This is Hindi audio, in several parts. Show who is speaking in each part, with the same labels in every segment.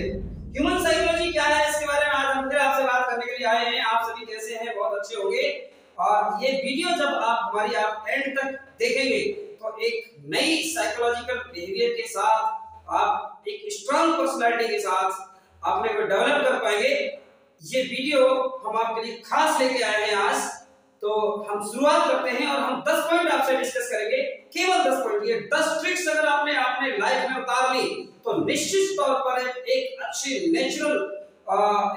Speaker 1: ह्यूमन साइकोलॉजी क्या है, इसके बारे में आज हम फिर आपसे बात करने के लिए आए हैं। आप सभी कैसे हैं? बहुत अच्छे होंगे। और ये वीडियो जब आप एंड तक देखेंगे तो एक नई साइकोलॉजिकल बिहेवियर के साथ, आप एक स्ट्रांग पर्सनालिटी के साथ अपने को डेवलप कर पाएंगे। ये वीडियो हम आपके लिए खास लेके आए हैं आज। तो हम शुरुआत करते हैं और हम 10 पॉइंट आपसे डिस्कस करेंगे, केवल 10 पॉइंट। ये 10 ट्रिक्स अगर आपने अपने लाइफ में उतार ली तो निश्चित तौर पर एक अच्छे नेचुरल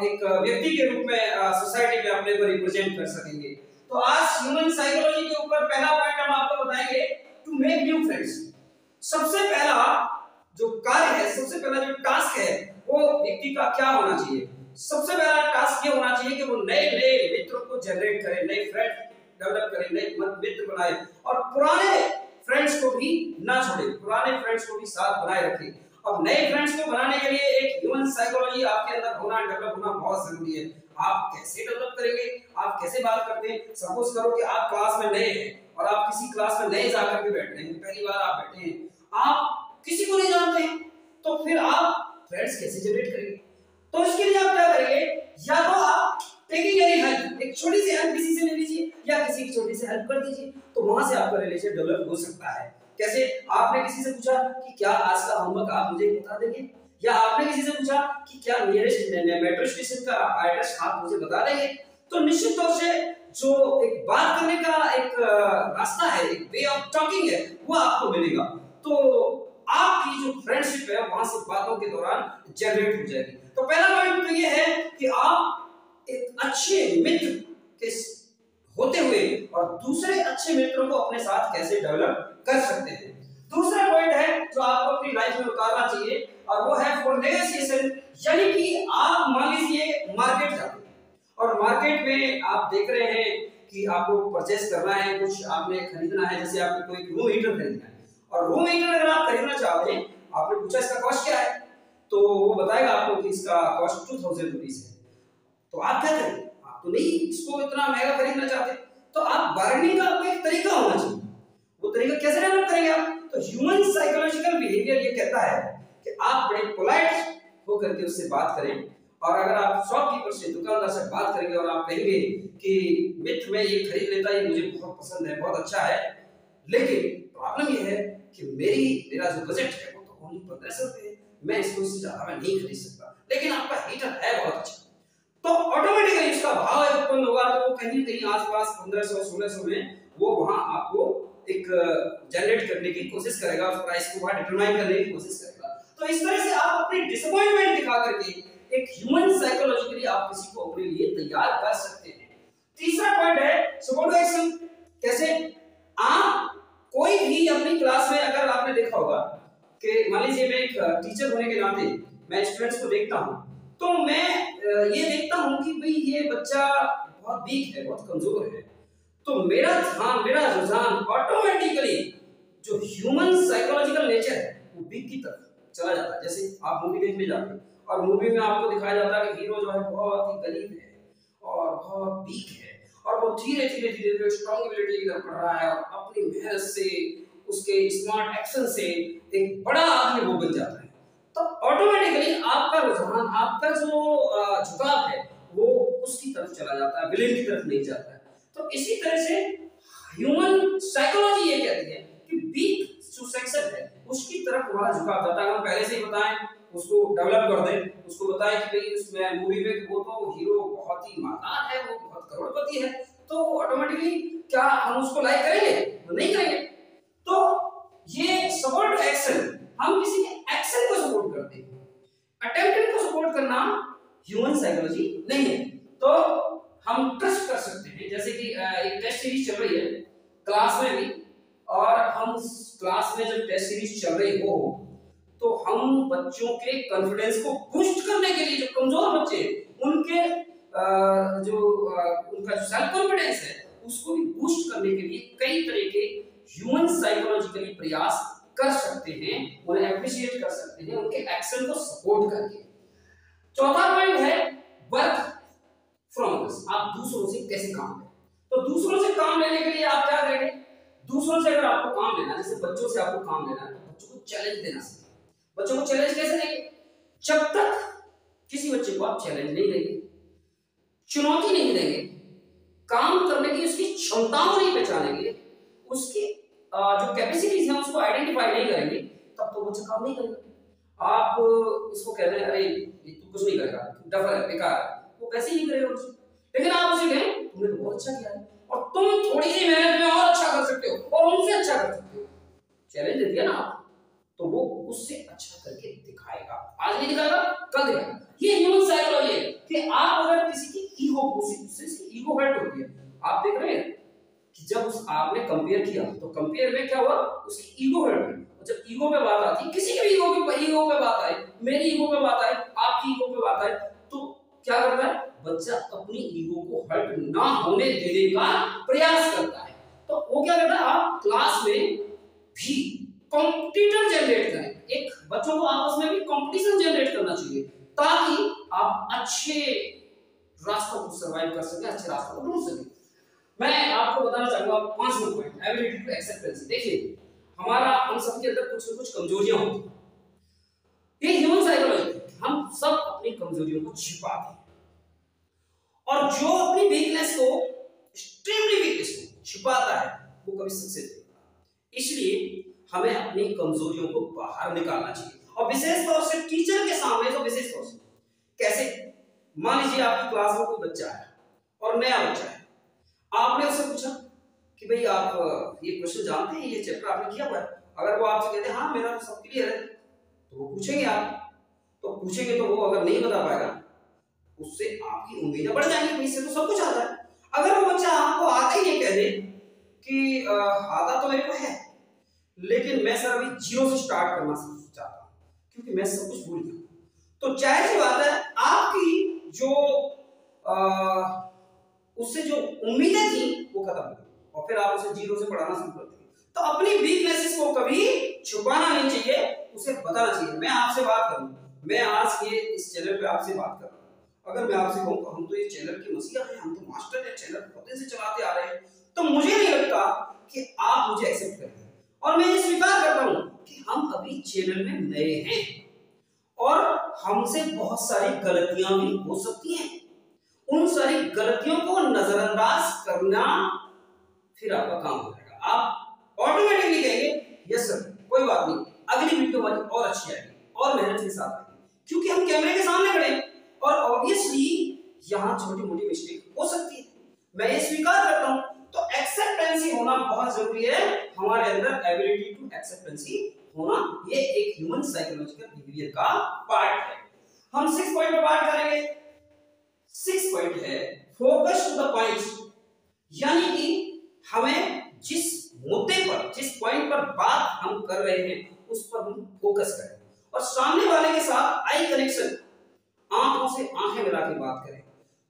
Speaker 1: एक व्यक्ति के रूप में सोसाइटी में अपने को रिप्रेजेंट कर सकेंगे। तो आज ह्यूमन साइकोलॉजी के ऊपर पहला पॉइंट हम आपको बताएंगे, टू मेक न्यू फ्रेंड्स। सबसे पहला जो कार्य है, सबसे पहला जो टास्क है, वो व्यक्ति का क्या होना चाहिए? सबसे पहला टास्क ये होना चाहिए कि वो नए नए मित्रों को जनरेट करे, नए फ्रेंड डेवलप करे, नए मित्र बनाए और पुराने फ्रेंड्स को भी ना छोड़े, पुराने फ्रेंड्स को भी साथ बनाए रखे। अब नए फ्रेंड्स को बनाने के लिए एक ह्यूमन साइकोलॉजी आपके अंदर होना, डेवलप होना बहुत जरूरी है। आप कैसे डेवलप करेंगे, आप कैसे बात करते हैं? सपोज करो कि आप क्लास में नए हैं और आप किसी क्लास में नए जाकर के बैठ रहे हैं, पहली बार आप बैठे हैं, आप किसी को नहीं जानते हैं, तो फिर आप फ्रेंड्स कैसे जनरेट करेंगे? तो इसके लिए आप क्या करेंगे, या तो आप टेकिंग एनी हेल्प, एक छोटी सी हेल्प किसी से ले लीजिए या किसी की छोटी सी हेल्प कर दीजिए, तो वहां से आपका रिलेशन डेवलप हो सकता है। कैसे? आपने किसी से पूछा कि क्या आज का होमवर्क आप मुझे बता देंगे, या आपने किसी से पूछा कि क्या नियरेस्ट मेट्रो स्टेशन का एड्रेस आप मुझे बता देंगे, तो निश्चित तौर से जो एक बात करने का एक रास्ता है, एक वे ऑफ टॉकिंग है, वो आपको मिलेगा। तो आपकी जो फ्रेंडशिप है वहां से बातों के दौरान जनरेट हो जाएगी। तो पहला पॉइंट तो ये है कि आप एक अच्छे मित्र के होते हुए और दूसरे अच्छे मित्रों को अपने साथ कैसे डेवलप कर सकते हैं। दूसरा पॉइंट है जो आपको अपनी लाइफ में उतारना चाहिए, और वो है फॉर नेगोशिएशन। यानी कि आप मान लीजिए मार्केट जाते हैं और मार्केट में आप देख रहे हैं कि आपको परचेस करना है, कुछ आपने खरीदना है, जैसे आपको कोई रूम हीटर खरीदना है, और रूम हीटर अगर आप खरीदना चाहते हैं, आपने पूछा इसका कॉस्ट क्या है, तो वो बताएगा आपको कि इसका कॉस्ट 2000 रुपीज है। तो आप क्या करेंगे? आप तो नहीं इसको इतना महंगा खरीदना चाहते, तो आप बार्गेनिंग का आपको एक तरीका होना चाहिए। वो तरीका कैसे डेवलप करेंगे आप? तो ह्यूमन साइकोलॉजिकल बिहेवियर ये कहता है कि आप बड़े पोलाइट होकर के उससे बात करें, और अगर आप शॉपकीपर से, दुकानदार से बात करेंगे और आप कहेंगे कि मित्र मैं ये खरीद लेता, ये मुझे बहुत पसंद है, बहुत अच्छा है, लेकिन प्रॉब्लम ये है कि मेरा जो बजट है वो तो ओनली 1500 रुपए है, मैं इसको इससे ज्यादा मैं नहीं खरीद सकता, लेकिन आपका हीटर है बहुत अच्छा, तो ऑटोमेटिकली उसका भाव उत्पन्न होगा। तो वो कहीं कहीं आसपास 1500-1600 में वो वहां आपको एक जनरेट करने की कोशिश करेगा, उस प्राइस को वहां डिटरमाइन करने की कोशिश करेगा। तो इस तरह से आप अपनी डिसअपॉइंटमेंट दिखा करके एक ह्यूमन साइकोलॉजिकली आप किसी को अपने लिए तैयार कर सकते हैं। तीसरा पॉइंट है सपोर्ट एक्शन। कैसे? आप कोई भी अपनी क्लास में, अगर आपने देखा होगा कि मान लीजिए मैं एक टीचर होने के नाते मैं स्टूडेंट्स को देखता हूं, तो मैं ये देखता हूं कि भाई ये बच्चा बहुत वीक है, बहुत कमजोर है, तो मेरा ध्यान, मेरा रुझान ऑटोमेटिकली जो ह्यूमन साइकोलॉजिकल नेचर है वो वीक की तरफ चला जाता है। जैसे आप मूवी देखने जाते हैं और मूवी में आपको दिखाया जाता है कि हीरो जो है बहुत ही गरीब है और बहुत वीक है, और वो धीरे धीरे धीरे धीरे स्ट्रॉन्ग एबिलिटी की तरफ बढ़ रहा है, और अपनी मेहनत से, उसके स्मार्ट एक्शन से एक बड़ा आदमी वो बन जाता है। तो ऑटोमेटिकली आपका रुझान, आपका जो झुकाव है वो उसकी तरफ चला जाता है, विलेन की तरफ नहीं जाता है। तो इसी तरह से ह्यूमन साइकोलॉजी ये कहती है कि वीक जो सेक्शन है उसकी तरफ हमारा झुकाव जाता है। हम पहले से ही बताएं, उसको डेवलप कर दें, उसको बताएं कि भाई उसमें मूवी में वो तो हीरो बहुत ही मालामाल है, वो बहुत करोड़पति है, तो ऑटोमेटिकली क्या हम उसको लाइक करेंगे? तो नहीं करेंगे। तो ये सपोर्ट एक्शन, हम किसी के एक्शन को सपोर्ट करते हैं, अटेम्प्टेड को सपोर्ट करना ह्यूमन साइकोलॉजी नहीं है। तो हम ट्रस्ट कर सकते हैं, जैसे कि एक टेस्ट सीरीज चल रही है क्लास में भी, और हम क्लास में जब टेस्ट सीरीज चल रही हो तो हम बच्चों के कॉन्फिडेंस को बूस्ट करने के लिए, जो कमजोर बच्चे उनके उनका जो सेल्फ कॉन्फिडेंस है उसको भी बूस्ट करने के लिए कई तरह के ह्यूमन साइकोलॉजिकली प्रयास कर सकते हैं, उन्हें एप्रिशिएट कर सकते हैं, उनके एक्शन को सपोर्ट करके। चौथा पॉइंट है वर्क फ्रॉम अदर्स। आप दूसरों से कैसे काम लें? तो दूसरों से काम लेने के लिए आप क्या करेंगे? दूसरों से अगर आपको काम लेना है, जैसे बच्चों से आपको काम लेना है, तो बच्चों को चैलेंज देना सीखें। बच्चों को चैलेंज कैसे देंगे? जब तक को आप चैलेंज नहीं देंगे, चुनौती नहीं देंगे, काम करने की उसकी क्षमताओं नहीं पहचानेंगे, उसकी जो कैपेसिटीज है उसको आइडेंटिफाई नहीं करेंगे, तब तो बच्चा काम नहीं करेगा। आप इसको कह रहे हैं अरे ये तो कुछ नहीं करेगा, डफर है, बेकार है, वो वैसे ही नहीं करेगा कुछ। लेकिन आप उसे कहें तुमने तो बहुत अच्छा किया है और तुम थोड़ी सी मेहनत में और अच्छा कर सकते हो और उनसे अच्छा कर सकते हो, चैलेंज दे दिया ना आप, तो वो उससे अच्छा करके दिखाएगा। आज नहीं दिखाएगा, कल दिखाएगा। ये ह्यूमन साइकोलॉजी है कि आप अगर किसी की ईगो ईगो हर्ट होती है। आप देख रहे हैं कि जब उस आपने कंपेयर किया तो कंपेयर में क्या हुआ, उसकी ईगो हर्ट हुई। और जब ईगो पे बात आती है, किसी की भी ईगो पे बात आए, मेरी ईगो पे बात आए, आपकी ईगो पे बात आए, तो क्या करता है बच्चा, अपनी ईगो को हर्ट ना होने देने का प्रयास करता है। तो वो क्या करता है, आप क्लास में भी कॉम्पिटिटर जनरेट करें, एक बच्चों को आपस में भी कंपटीशन जनरेट करना चाहिए ताकि आप अच्छे रास्तों को सर्वाइव कर सकें, अच्छे रास्तों को ढूंढ सकें। मैं आपको बताना चाहूंगा 5 पॉइंट एबिलिटी टू एक्सेप्टेंस। देखिए हमारा हम सबके अंदर कुछ न कुछ कमजोरियां होती हैं, ये ह्यूमन साइकोलॉजी, हम सब अपनी कमजोरियों को छिपाते हैं और जो अपनी वीकनेस को, एक्सट्रीमली वीकनेस को छिपाता है वो कभी सक्सेस नहीं होगा। इसलिए हमें अपनी कमजोरियों को बाहर निकालना चाहिए और विशेष तौर से टीचर के सामने। तो विशेष तौर से कैसे, मान लीजिए आपकी क्लास में कोई बच्चा है और नया बच्चा है, आपने उससे पूछा कि भाई आप ये क्वेश्चन जानते हैं, ये चैप्टर आपने किया हुआ है। अगर वो आपसे कहते हैं हाँ मेरा तो सब क्लियर है, तो वो पूछेंगे आप, तो पूछेंगे तो वो अगर नहीं बता पाएगा उससे आपकी उम्मीदें बढ़ जाएंगी कि इससे तो सब कुछ आता है। अगर वो बच्चा आपको आता ही नहीं कह दे कि आता तो मेरे को है लेकिन मैं सर अभी जीरो से स्टार्ट करना चाहता हूँ क्योंकि मैं सब कुछ भूल गया, तो जाहिर सी बात है आपकी जो उससे जो उम्मीदें थी वो खत्म हो गई और फिर आप उसे जीरो से पढ़ाना शुरू कर देंगे। तो अपनी वीकनेसेस को कभी छुपाना नहीं चाहिए, उसे बताना चाहिए। मैं आपसे बात करूं, मैं आज ये इस चैनल पे आपसे बात कर रहा हूं, अगर मैं आपसे कहूं तो हम तो ये चैनल के मसीहा हैं, हम तो मास्टर है, चैनल बहुत दिन से चलाते आ रहे हैं, तो मुझे नहीं लगता कि आप मुझे एक्सेप्ट करेंगे। और मैं ये स्वीकार करता हूं कि हम अभी चैनल में नए हैं और हमसे बहुत सारी गलतियां भी हो सकती हैं। उन सारी गलतियों को नजरअंदाज करना फिर आपका काम हो जाएगा। आप ऑटोमेटिकली कहेंगे यस सर कोई बात नहीं, अगली वीडियो हमारी और अच्छी आएगी और मेहनत के साथ आएगी, क्योंकि हम कैमरे के सामने खड़े हैं और ऑब्वियसली यहाँ छोटी मोटी मिस्टेक हो सकती है, मैं ये स्वीकार करता हूं। तो एक्सेप्टेंसी होना बहुत जरूरी है, हमारे अंदर एबिलिटी टू एक्सेप्टेंसी होना, ये एक ह्यूमन साइकोलॉजिकल बिहेवियर का पार्ट है। हम 6 पॉइंट पर बात करेंगे। 6 पॉइंट है फोकस टू द पॉइंट, यानी कि हमें जिस मुद्दे पर, जिस पॉइंट पर बात हम कर रहे हैं उस पर हम फोकस करें और सामने वाले के साथ आई कनेक्शन, आंखों से आंखें मिला के बात करें।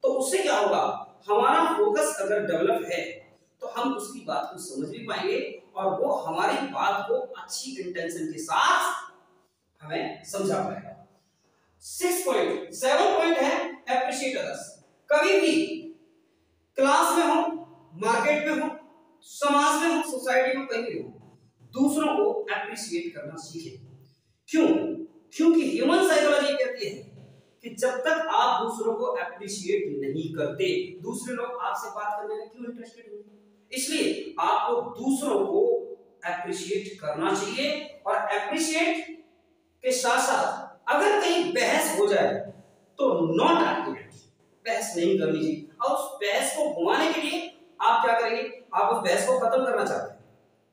Speaker 1: तो उससे क्या होगा, हमारा फोकस अगर डेवलप है तो हम उसकी बात को समझ भी पाएंगे और वो हमारी बात को अच्छी इंटेंशन के साथ हमें समझा पाएगा। 7 पॉइंट है एप्रिशिएट अदर्स। कभी भी क्लास में हो, मार्केट में हो, समाज में हो, सोसाइटी में कहीं भी हो, दूसरों को एप्रिशिएट करना सीखें। क्यों? क्योंकि ह्यूमन साइकोलॉजी कहती है कि जब तक आप दूसरों को एप्रिशिएट नहीं करते, दूसरे लोग आपसे बात करने में क्यों इंटरेस्टेड होंगे? इसलिए आपको दूसरों को एप्रिशिएट करना चाहिए और एप्रिशिएट के साथ साथ अगर कहीं बहस हो जाए तो नॉट आर्गुमेंट, बहस नहीं करनी चाहिए। और उस बहस को घुमाने के लिए आप क्या करेंगे, आप उस बहस को खत्म करना चाहते हैं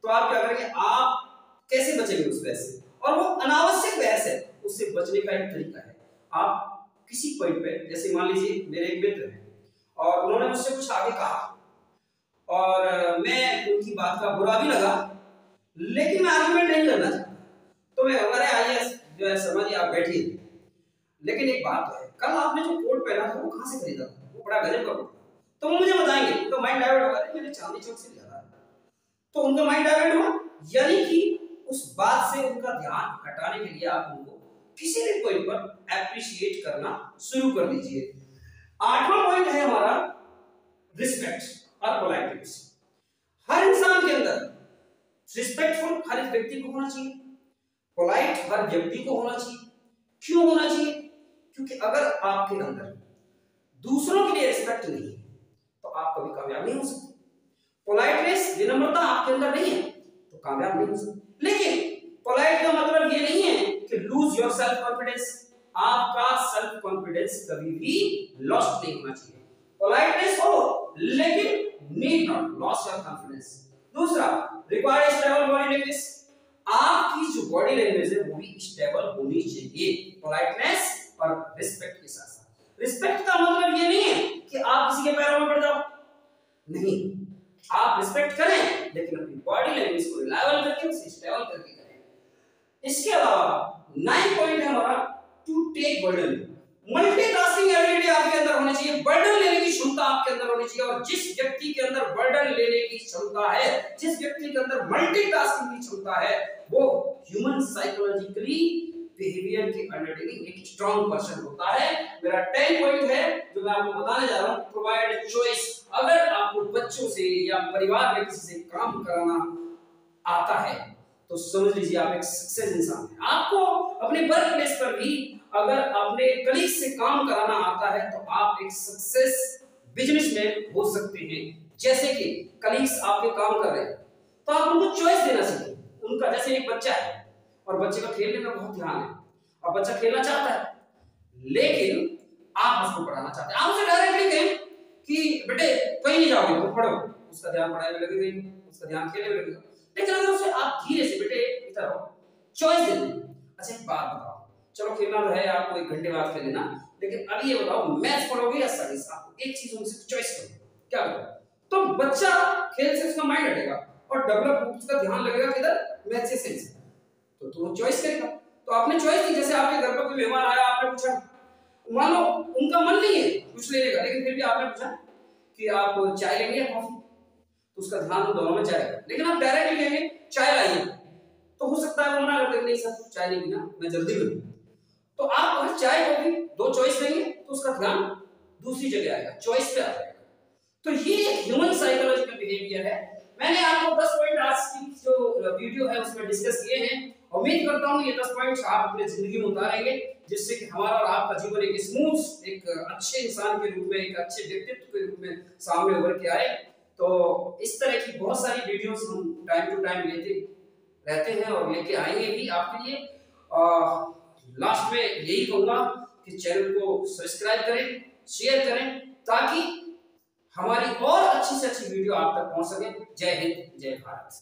Speaker 1: तो आप क्या करेंगे, आप कैसे बचेंगे उस बहस से, और वो अनावश्यक बहस है, उससे बचने का एक तरीका है। आप किसी पॉइंट पे, जैसे मान लीजिए मेरे एक मित्र हैं और उन्होंने मुझसे कुछ आगे कहा और मैं उनकी बात का बुरा भी लगा लेकिन मैं आर्गुमेंट नहीं करना चाहता, तो मैं हमारे आइए जो है समझिए आप बैठिए, लेकिन एक बात है, कल आपने जो कोट पहना था वो कहां से खरीदा था, वो बड़ा गजब का कोट था, तो वो मुझे बताएंगे, तो माइंड डाइवर्ट होगा, मैंने चांदनी चौक से लिया था, तो उनका माइंड डाइवर्ट हुआ, यानी कि उस बात से उनका ध्यान हटाने के लिए आप उनको किसी भी पॉइंट पर एप्रिशिएट करना शुरू कर दीजिए। 8वां पॉइंट है हमारा रिस्पेक्ट और पोलाइटनेस। हर इंसान के अंदर रिस्पेक्टफुल हर एक व्यक्ति को होना चाहिए, पोलाइट हर व्यक्ति को होना चाहिए। क्यों होना चाहिए? क्योंकि क्योंकि अगर आपके अंदर दूसरों के लिए रिस्पेक्ट नहीं है तो आप कभी कामयाब नहीं हो सकते। पोलाइटनेस, विनम्रता आपके अंदर नहीं है तो कामयाब नहीं हो सकते। लेकिन पोलाइट का मतलब ये नहीं है कि लूज योर सेल्फ कॉन्फिडेंस। आपका सेल्फ कॉन्फिडेंस कभी भी लॉस्ट नहीं होना चाहिए। पोलाइटनेस हो लेकिन need not loss your confidence. दूसरा, रिक्वायर स्टेबल बॉडी लैंग्वेज। आपकी जो बॉडी लैंग्वेज है वो भी स्टेबल होनी चाहिए पोलाइटनेस और रिस्पेक्ट के साथ साथ। रिस्पेक्ट का मतलब ये नहीं है कि आप किसी के पैरों में पड़ जाओ, नहीं, आप रिस्पेक्ट करें लेकिन अपनी बॉडी लैंग्वेज को रिलायबल करके उसे स्टेबल करके करें। इसके अलावा 9 पॉइंट है हमारा, to take burden. Multitasking ability आपके अंदर होनी चाहिए, बर्डन लेने की क्षमता आपके अंदर होनी चाहिए। और जिस व्यक्ति के अंदर बर्डन लेने की क्षमता है, जिस व्यक्ति के अंदर मल्टीटास्किंग की क्षमता है, वो ह्यूमन साइकोलॉजिकली बिहेवियर की अंडरटेकिंग एक स्ट्रांग पर्सन होता है। मेरा 10 पॉइंट है जो मैं आपको बताने जा रहा हूं, प्रोवाइड चॉइस। अगर आपको बच्चों से या परिवार में किसी से काम कराना आता है तो समझ लीजिए आप एक सक्सेस इंसान हैं। आपको अपने वर्क प्लेस पर भी अगर अपने कलीग से काम कराना आता है तो आप एक सक्सेस बिजनेसमैन हो सकते हैं। जैसे कि कलीग्स आपके काम कर रहे हैं तो आप उनको चॉइस देना सीखें। उनका, जैसे एक बच्चा है और बच्चे का खेलने में बहुत ध्यान है और बच्चा खेलना चाहता है लेकिन आप उसको पढ़ाना चाहते हैं। आप उसे डायरेक्टली कहें कि बेटे कहीं नहीं जाओगे, तुम पढ़ो। उसका ध्यान पढ़ाई में लगेगा नहीं, उसका ध्यान खेलने में लगेगा। लेकिन अगर उसे आप धीरे से, बेटे इधर आओ, चॉइस दे दें। अच्छा एक बात बताओ, चलो खेलना तो है, आपको 1 घंटे बाद खेल लेना, लेकिन अभी ये बताओ मैथ्स पढ़ोगे या साइंस? आपको एक चीज में से चॉइस करो, क्या करो? तो बच्चा खेल से उसका माइंड हटेगा और डेवलप, उसका ध्यान लगेगा किधर? मैथ्स से साइंस। तो वो चॉइस करेगा। तो आपने चॉइस दी, जैसे आपके घर पर कोई मेहमान आया, आपने पूछा, मान लो उनका मन नहीं है कुछ लेने का, लेकिन फिर भी आपने पूछा कि आप चाय लेंगे या कॉफी, तो उसका ध्यान दोनों में जाएगा। लेकिन आप डायरेक्टली कहेंगे चाय लाइए, तो हो सकता है वो मना कर दे, नहीं सर चाय नहीं पीना, मैं जल्दी में। तो आप अगर चाय कॉफी 2 चॉइस देंगे तो उसका ध्यान दूसरी जगह आएगा, चॉइस पे आ जाएगा। तो ये एक ह्यूमन साइकोलॉजिकल बिहेवियर है। मैंने आपको 10 पॉइंट आज की जो वीडियो है उसमें डिस्कस किए हैं। उम्मीद करता हूं ये 10 पॉइंट्स आप अपने जिंदगी में उतारेंगे, जिससे कि हमारा और आपका जीवन एक स्मूथ, एक अच्छे इंसान के रूप में, एक अच्छे व्यक्तित्व के रूप में सामने उभर के आए। तो इस तरह की बहुत सारी वीडियोस हम टाइम टू टाइम लेते रहते हैं और लेके आएंगे भी आपके लिए। लास्ट में यही कहूंगा कि चैनल को सब्सक्राइब करें, शेयर करें, ताकि हमारी और अच्छी से अच्छी वीडियो आप तक पहुंच सके। जय हिंद, जय भारत।